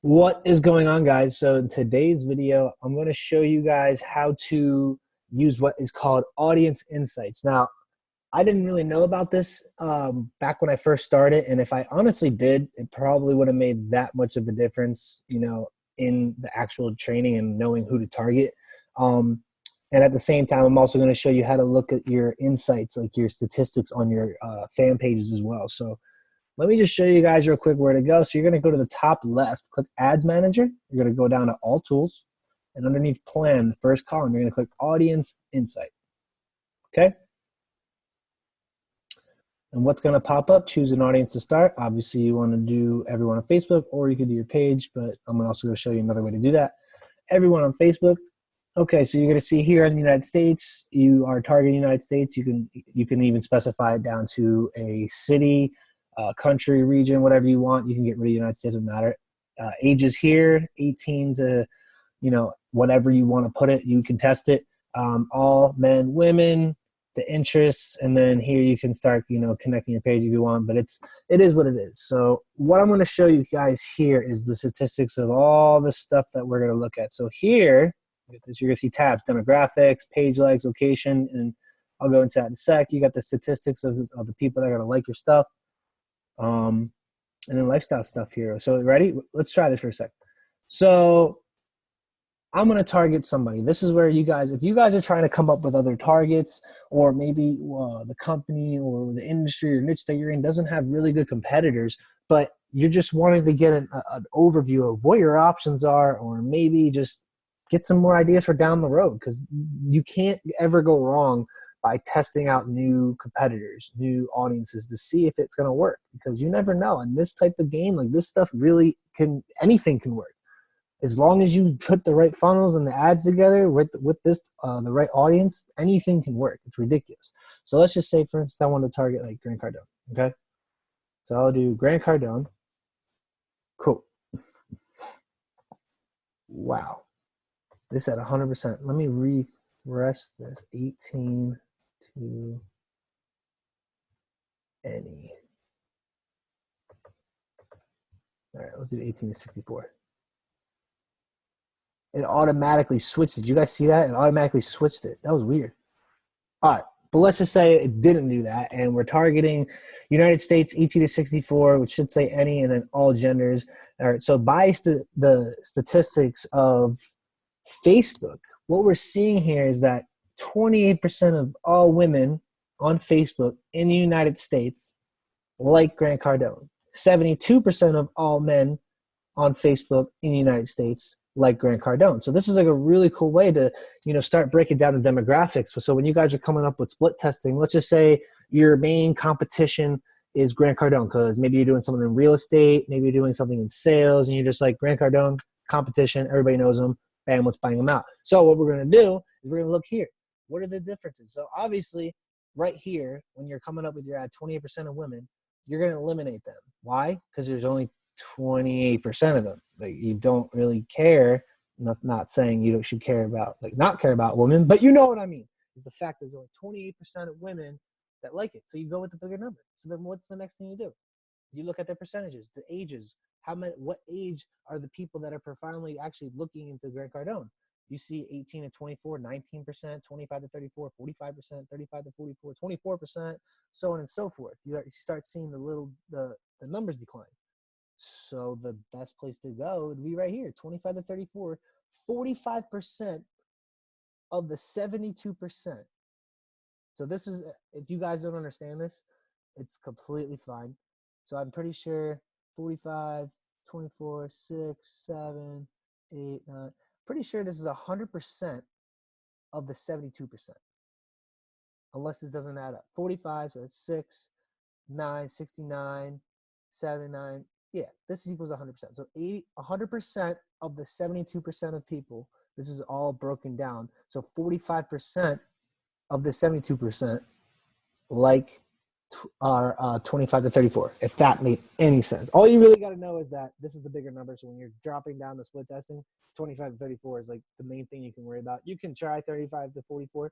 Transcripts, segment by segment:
What is going on, guys? So in today's video, I'm going to show you guys how to use what is called audience insights. Now, I didn't really know about this back when I first started, and if I honestly did, it probably would have made that much of a difference, in the actual training and knowing who to target. Um, and at the same time, I'm also going to show you how to look at your insights, like your statistics on your fan pages as well. So let me just show you guys real quick where to go. So you're going to go to the top left, click Ads Manager. You're going to go down to All Tools, and underneath Plan, the first column, you're going to click Audience Insight. Okay? And what's going to pop up? Choose an audience to start. Obviously, you want to do everyone on Facebook, or you could do your page, but I'm also going to show you another way to do that. Everyone on Facebook. Okay, so you're going to see here in the United States, you are targeting the United States. You can even specify it down to a city, country, region, whatever you want. You can get rid of the United States, doesn't matter. Ages here, 18 to, whatever you want to put it. You can test it. All men, women, the interests, and then here you can start, connecting your page if you want, but it is what it is. So what I'm going to show you guys here is the statistics of all the stuff that we're going to look at. So here, you're going to see tabs, demographics, page likes, location, and I'll go into that in a sec. You got the statistics of the people that are going to like your stuff. And then lifestyle stuff here. So ready? Let's try this for a sec. So I'm going to target somebody. This is where you guys, if you guys are trying to come up with other targets, or maybe the company or the industry or niche that you're in doesn't have really good competitors, but you're just wanting to get an overview of what your options are, or maybe just get some more ideas for down the road, because you can't ever go wrong by testing out new competitors, new audiences to see if it's going to work, because you never know. In this type of game, like this stuff really anything can work. As long as you put the right funnels and the ads together with this the right audience, anything can work. It's ridiculous. So let's just say, for instance, I want to target like Grant Cardone. Okay, so I'll do Grant Cardone. Cool. Wow, this at 100%. Let me refresh this. 18 to any. All right, let's do 18 to 64. It automatically switched. Did you guys see that? It automatically switched it. That was weird. All right, but let's just say it didn't do that, and we're targeting United States 18 to 64, which should say any, and then all genders. All right, so by the statistics of Facebook, what we're seeing here is that 28% of all women on Facebook in the United States like Grant Cardone. 72% of all men on Facebook in the United States like Grant Cardone. So this is like a really cool way to, start breaking down the demographics. So when you guys are coming up with split testing, let's just say your main competition is Grant Cardone, because maybe you're doing something in real estate, maybe you're doing something in sales, and you're just like, Grant Cardone, competition, everybody knows him, bam, let's bang them out. So what we're going to do is we're going to look here. What are the differences? So obviously, right here, when you're coming up with your ad, 28% of women, you're going to eliminate them. Why? Because there's only 28% of them. Like, you don't really care. Not saying you should care about, not care about women, but you know what I mean. Is the fact there's only 28% of women that like it. So you go with the bigger number. So then what's the next thing you do? You look at their percentages, the ages. What age are the people that are profoundly actually looking into Grant Cardone? You see 18 to 24, 19%, 25 to 34, 45%, 35 to 44, 24%, so on and so forth. You start seeing the numbers decline. So the best place to go would be right here, 25 to 34, 45% of the 72%. So this is, if you guys don't understand this, it's completely fine. So I'm pretty sure 45, 24, 6, 7, 8, 9. Pretty sure this is 100% of the 72%. Unless this doesn't add up. 45, so it's 6, 9, 69, 7, 9. Yeah, this equals 100%. So 100% of the 72% of people, this is all broken down. So 45% of the 72% like are 25 to 34, if that made any sense. All you really got to know is that this is the bigger number. So when you're dropping down the split testing, 25 to 34 is like the main thing you can worry about. You can try 35 to 44.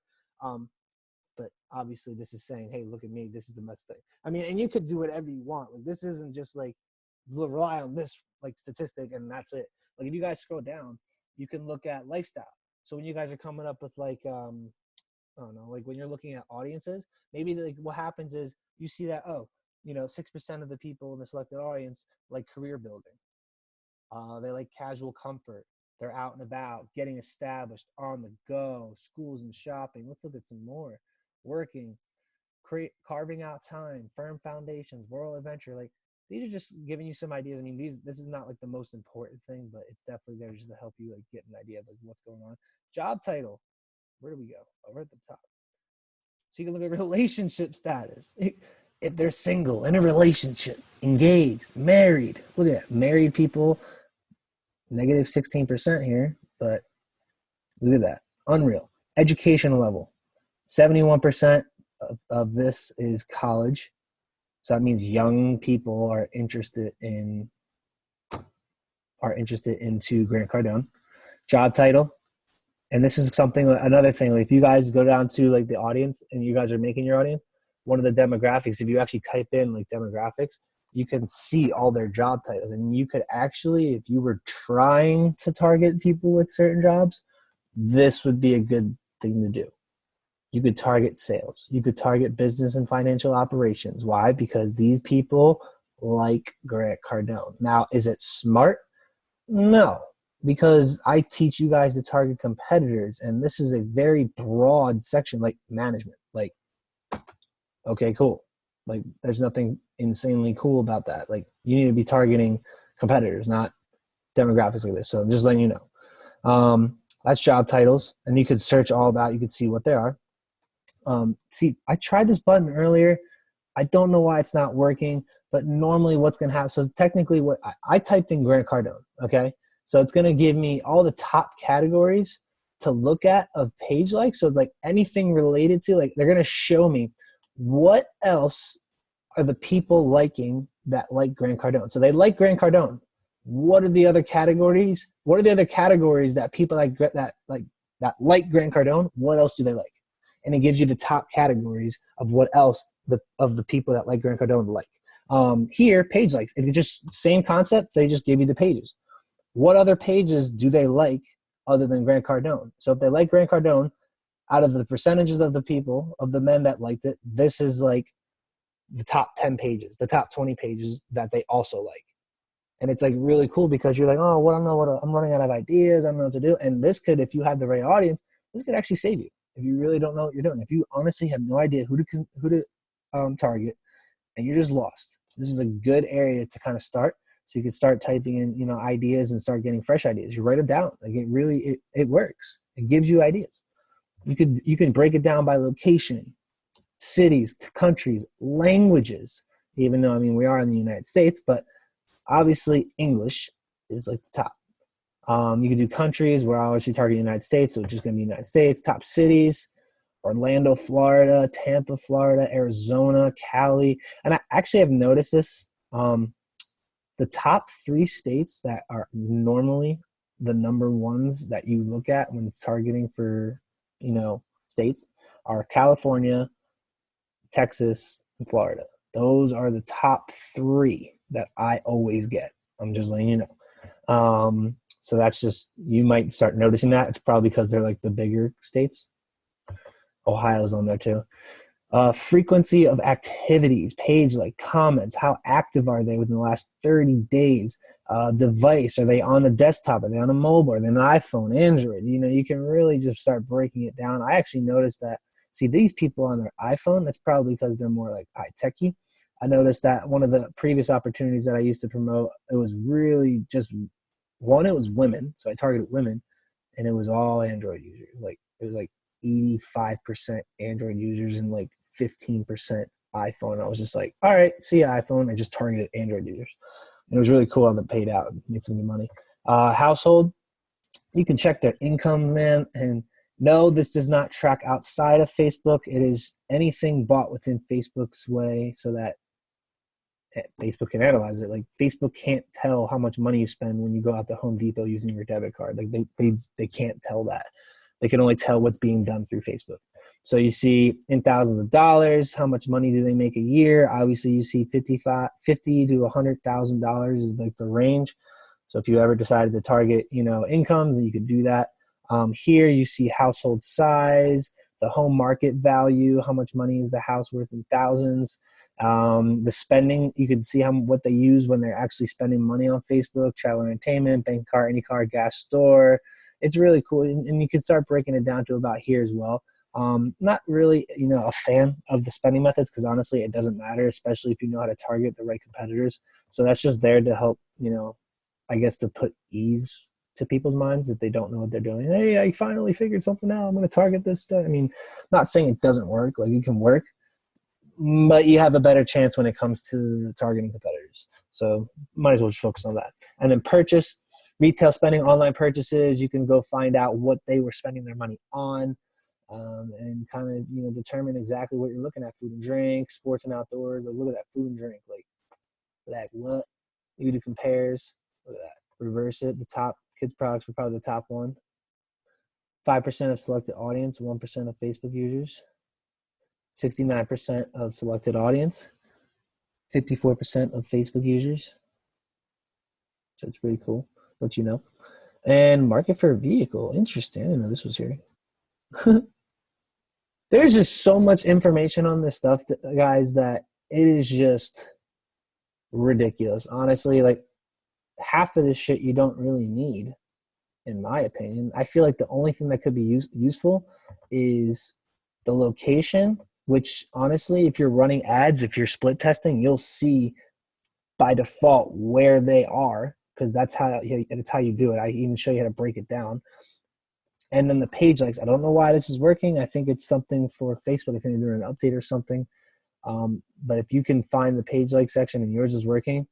But obviously this is saying, hey, look at me. This is the best thing. I mean, and you could do whatever you want. Like, this isn't just like rely on this like statistic, and that's it. Like if you guys scroll down, you can look at lifestyle. So when you guys are coming up with like I don't know, like when you're looking at audiences, maybe like what happens is you see that, oh, 6% of the people in the selected audience like career building. They like casual comfort. They're out and about, getting established, on the go, schools and shopping. Let's look at some more. Working, carving out time, firm foundations, world adventure. Like these are just giving you some ideas. I mean, this is not like the most important thing, but it's definitely there just to help you like get an idea of like what's going on. Job title. Where do we go? Over at the top. So you can look at relationship status. If they're single, in a relationship, engaged, married. Look at that. Married people, negative 16% here, but look at that. Unreal. Educational level. 71% of this is college. So that means young people are interested into Grant Cardone. Job title. And this is another thing, like if you guys go down to like the audience and you guys are making your audience, one of the demographics, if you actually type in like demographics, you can see all their job titles. And you could actually, if you were trying to target people with certain jobs, this would be a good thing to do. You could target sales. You could target business and financial operations. Why? Because these people like Grant Cardone. Now, is it smart? No. Because I teach you guys to target competitors, and this is a very broad section, like management. Like, okay, cool. Like, there's nothing insanely cool about that. Like, you need to be targeting competitors, not demographics like this. So I'm just letting you know. That's job titles, and you could search all about. You could see what they are. See, I tried this button earlier. I don't know why it's not working, but normally what's going to happen. So technically, what I typed in Grant Cardone. Okay. So it's going to give me all the top categories to look at of page likes. So it's like anything related to, like, they're going to show me what else are the people liking that like Grant Cardone. So they like Grant Cardone. What are the other categories? What are the other categories that people like like Grant Cardone? What else do they like? And it gives you the top categories of what else of the people that like Grant Cardone like. Here, page likes. It's just same concept. They just give you the pages. What other pages do they like other than Grant Cardone? So if they like Grant Cardone, out of the percentages of the people, of the men that liked it, this is like the top 10 pages, the top 20 pages that they also like. And it's like really cool because you're like, oh, well, I don't know I'm running out of ideas. I don't know what to do. And this could, if you have the right audience, this could actually save you. If you really don't know what you're doing, if you honestly have no idea who to target and you're just lost, this is a good area to kind of start. So you can start typing in, ideas and start getting fresh ideas. You write them down. Like it works. It gives you ideas. You can break it down by location, cities, countries, languages. Even though we are in the United States, but obviously English is like the top. You can do countries. We're obviously targeting the United States, so it's just going to be United States. Top cities: Orlando, Florida; Tampa, Florida; Arizona; Cali. And I actually have noticed this. The top 3 states that are normally the number ones that you look at when targeting for, states are California, Texas, and Florida. Those are the top 3 that I always get. I'm just letting you know. So that's just, you might start noticing that. It's probably because they're like the bigger states. Ohio's on there too. Frequency of activities, page like, comments, how active are they within the last 30 days? Device, are they on a desktop? Are they on a mobile? Are they on an iPhone, Android? You can really just start breaking it down. I actually noticed that, see, these people on their iPhone, that's probably because they're more like high-techy. I noticed that one of the previous opportunities that I used to promote, it was really just, one, it was women. So I targeted women, and it was all Android users. Like, it was like 85% Android users and like 15% iPhone. I was just like, all right, see ya, iPhone. I just targeted Android users. And it was really cool how they paid out and made some good money. Household, you can check their income, man. And no, this does not track outside of Facebook. It is anything bought within Facebook's way so that Facebook can analyze it. Like, Facebook can't tell how much money you spend when you go out to Home Depot using your debit card. Like, they can't tell that. They can only tell what's being done through Facebook. So you see in thousands of dollars, how much money do they make a year? Obviously, you see 50 to $100,000 is like the range. So if you ever decided to target, incomes, then you could do that. Here you see household size, the home market value, how much money is the house worth in thousands. The spending, you can see what they use when they're actually spending money on Facebook, travel, entertainment, bank card, any card, gas store. It's really cool, and you can start breaking it down to about here as well. Not really, a fan of the spending methods because honestly, it doesn't matter, especially if you know how to target the right competitors. So that's just there to help, I guess to put ease to people's minds if they don't know what they're doing. Hey, I finally figured something out. I'm going to target this stuff. I mean, not saying it doesn't work. Like it can work, but you have a better chance when it comes to targeting competitors. So might as well just focus on that. And then purchase, retail spending, online purchases. You can go find out what they were spending their money on. And kind of determine exactly what you're looking at. Food and drink, sports and outdoors. Like, look at that, food and drink. Like what? You do compares. Look at that. Reverse it. The top kids products were probably the top one. 5% of selected audience. 1% of Facebook users. 69% of selected audience. 54% of Facebook users. So it's pretty cool. Let you know. And market for a vehicle. Interesting. I didn't know this was here. There's just so much information on this stuff, guys, that it is just ridiculous. Honestly, like half of this shit you don't really need, in my opinion. I feel like the only thing that could be useful is the location, which honestly, if you're running ads, if you're split testing, you'll see by default where they are because that's how you do it. I even show you how to break it down. And then the page likes, I don't know why this is working. I think it's something for Facebook. I think they're doing an update or something. But if you can find the page like section and yours is working,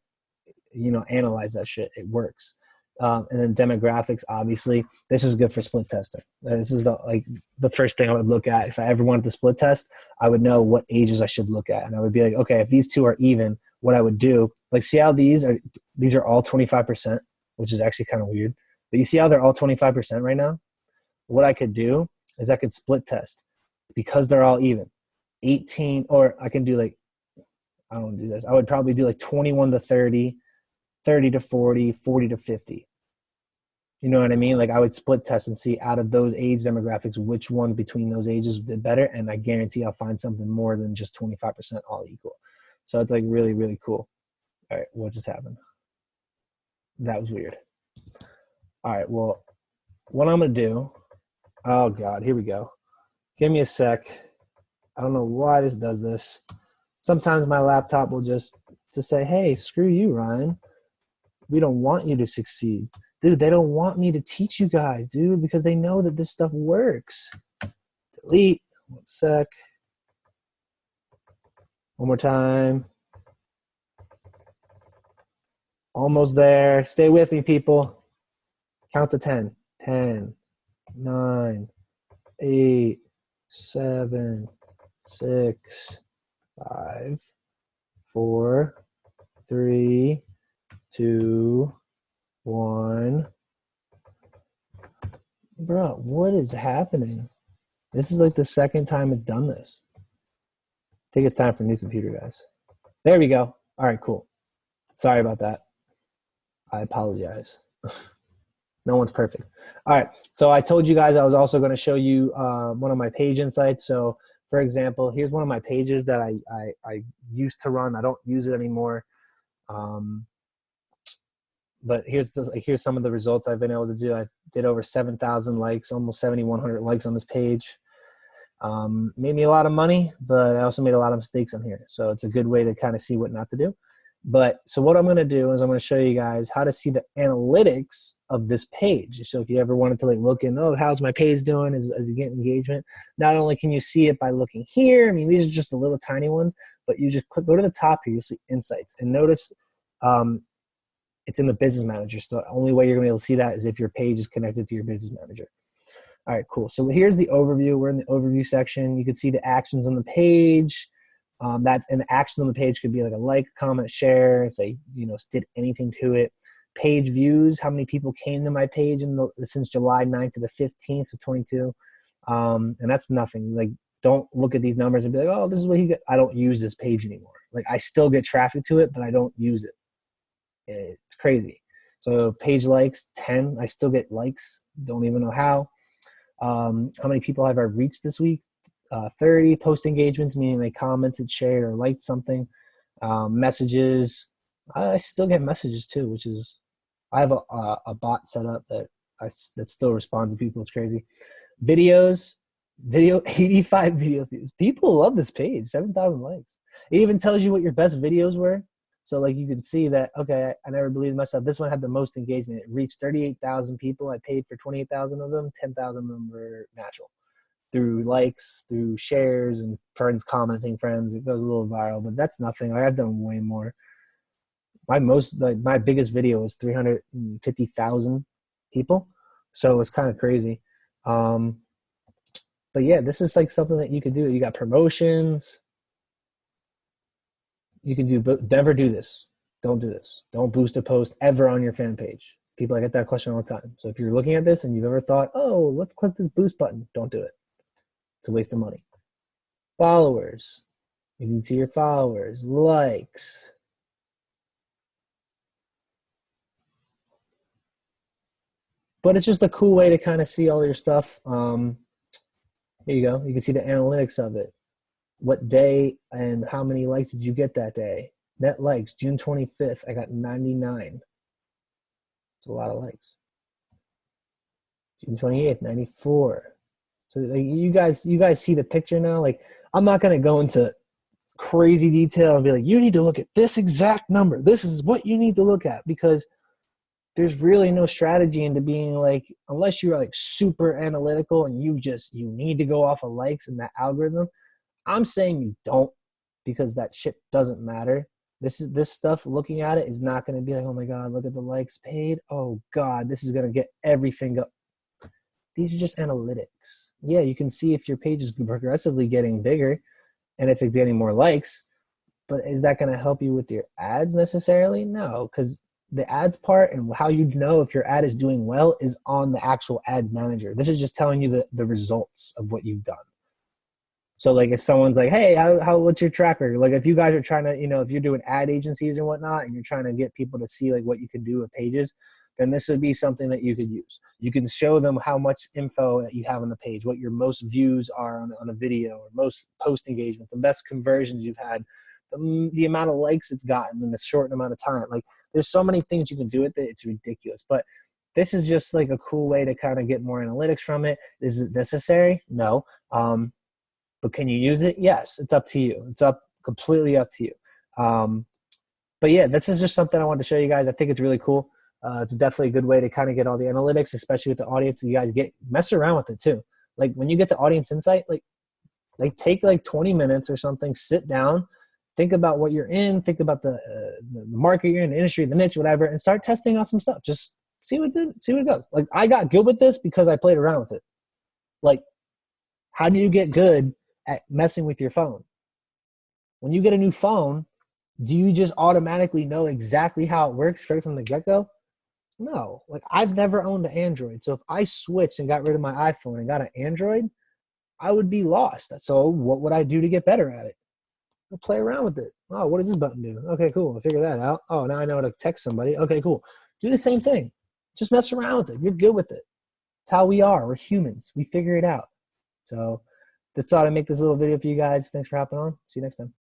analyze that shit. It works. And then demographics, obviously, this is good for split testing. This is the first thing I would look at. If I ever wanted to split test, I would know what ages I should look at. And I would be like, okay, if these two are even, what I would do, like see how these are all 25%, which is actually kind of weird. But you see how they're all 25% right now? What I could do is I could split test because they're all even 18, or I can do I don't want to do this. I would probably do 21 to 30, 30 to 40, 40 to 50. You know what I mean? I would split test and see out of those age demographics, which one between those ages did better. And I guarantee I'll find something more than just 25% all equal. So it's really, really cool. All right. What just happened? That was weird. All right. Well, what I'm going to do, oh God, here we go. Give me a sec. I don't know why this does this. Sometimes my laptop will just say, hey, screw you, Ryan. We don't want you to succeed. Dude, they don't want me to teach you guys, dude, because they know that this stuff works. Delete. 1 sec. One more time. Almost there. Stay with me, people. Count to 10. 10, 9, 8, 7, 6, 5, 4, 3, 2, 1. Bro, what is happening? This is the second time it's done this. I think it's time for a new computer, guys. There we go. All right, cool. Sorry about that. I apologize. No one's perfect. All right. So I told you guys I was also going to show you one of my page insights. So for example, here's one of my pages that I used to run. I don't use it anymore. But here's some of the results I've been able to do. I did over 7,000 likes, almost 7,100 likes on this page. Made me a lot of money, but I also made a lot of mistakes on here. So it's a good way to kind of see what not to do. But so what I'm going to do is I'm going to show you guys how to see the analytics of this page. So if you ever wanted to look in, oh, how's my page doing? Is it getting engagement? Not only can you see it by looking here. I mean, these are just the little tiny ones, but you just go to the top here. You'll see insights and notice it's in the business manager. So the only way you're going to be able to see that is if your page is connected to your business manager. All right, cool. So here's the overview. We're in the overview section. You can see the actions on the page. That an action on the page could be a like, comment, share, if they did anything to it. Page views, how many people came to my page since July 9th to the 15th, so 22. And that's nothing. don't look at these numbers and be like, oh, this is what he got. I don't use this page anymore. Like I still get traffic to it, but I don't use it. It's crazy. So page likes 10. I still get likes. Don't even know how. How many people have I reached this week? 30 post engagements, meaning they commented, shared, or liked something. Messages. I still get messages too, which is, I have a bot set up that still responds to people. It's crazy. Video 85 video views. People love this page. 7,000 likes. It even tells you what your best videos were. So like you can see that, okay, I never believed myself. This one had the most engagement. It reached 38,000 people. I paid for 28,000 of them. 10,000 of them were natural. Through likes, through shares, and friends commenting, friends. It goes a little viral, but that's nothing. I've done way more. My biggest video was 350,000 people. So it's kind of crazy. But yeah, this is like something that you could do. You got promotions. You can do, but never do this. Don't do this. Don't boost a post ever on your fan page. People, I get that question all the time. So if you're looking at this and you've ever thought, oh, let's click this boost button, don't do it. It's a waste of money. Followers. You can see your followers. Likes. But it's just a cool way to kind of see all your stuff. Here you go. You can see the analytics of it. What day and how many likes did you get that day? Net likes, June 25th, I got 99. It's a lot of likes. June 28th, 94. So like, you guys see the picture now. Like, I'm not gonna go into crazy detail and be like, you need to look at this exact number. This is what you need to look at, because there's really no strategy into being like, unless you're like super analytical and you need to go off of likes and that algorithm. I'm saying you don't, because that shit doesn't matter. This stuff, looking at it, is not going to be like, oh my God, look at the likes paid. Oh God, this is going to get everything up. These are just analytics. Yeah, you can see if your page is progressively getting bigger and if it's getting more likes, but is that going to help you with your ads necessarily? No, because the ads part and how you know if your ad is doing well is on the actual ads manager. This is just telling you the results of what you've done. So like if someone's like, hey, what's your tracker? Like if you guys are trying to, if you're doing ad agencies and whatnot, and you're trying to get people to see like what you can do with pages, then this would be something that you could use. You can show them how much info that you have on the page, what your most views are on a video, or most post engagement, the best conversions you've had, the amount of likes it's gotten in a short amount of time. Like there's so many things you can do with it. It's ridiculous. But this is just like a cool way to kind of get more analytics from it. Is it necessary? No. But can you use it? Yes. It's up to you. It's completely up to you. But yeah, this is just something I wanted to show you guys. I think it's really cool. It's definitely a good way to kind of get all the analytics, especially with the audience. You guys mess around with it too. Like when you get to audience insight, like take like 20 minutes or something, sit down, think about what you're in, think about the market you're in, the industry, the niche, whatever, and start testing out some stuff. Just see what it goes. Like I got good with this because I played around with it. Like, how do you get good at messing with your phone? When you get a new phone, do you just automatically know exactly how it works straight from the get-go? No. Like I've never owned an Android. So if I switched and got rid of my iPhone and got an Android, I would be lost. So what would I do to get better at it? I'll play around with it. Oh, what does this button do? Okay, cool. I'll figure that out. Oh, now I know how to text somebody. Okay, cool. Do the same thing. Just mess around with it. You're good with it. It's how we are. We're humans. We figure it out. So that's all. I make this little video for you guys. Thanks for hopping on. See you next time.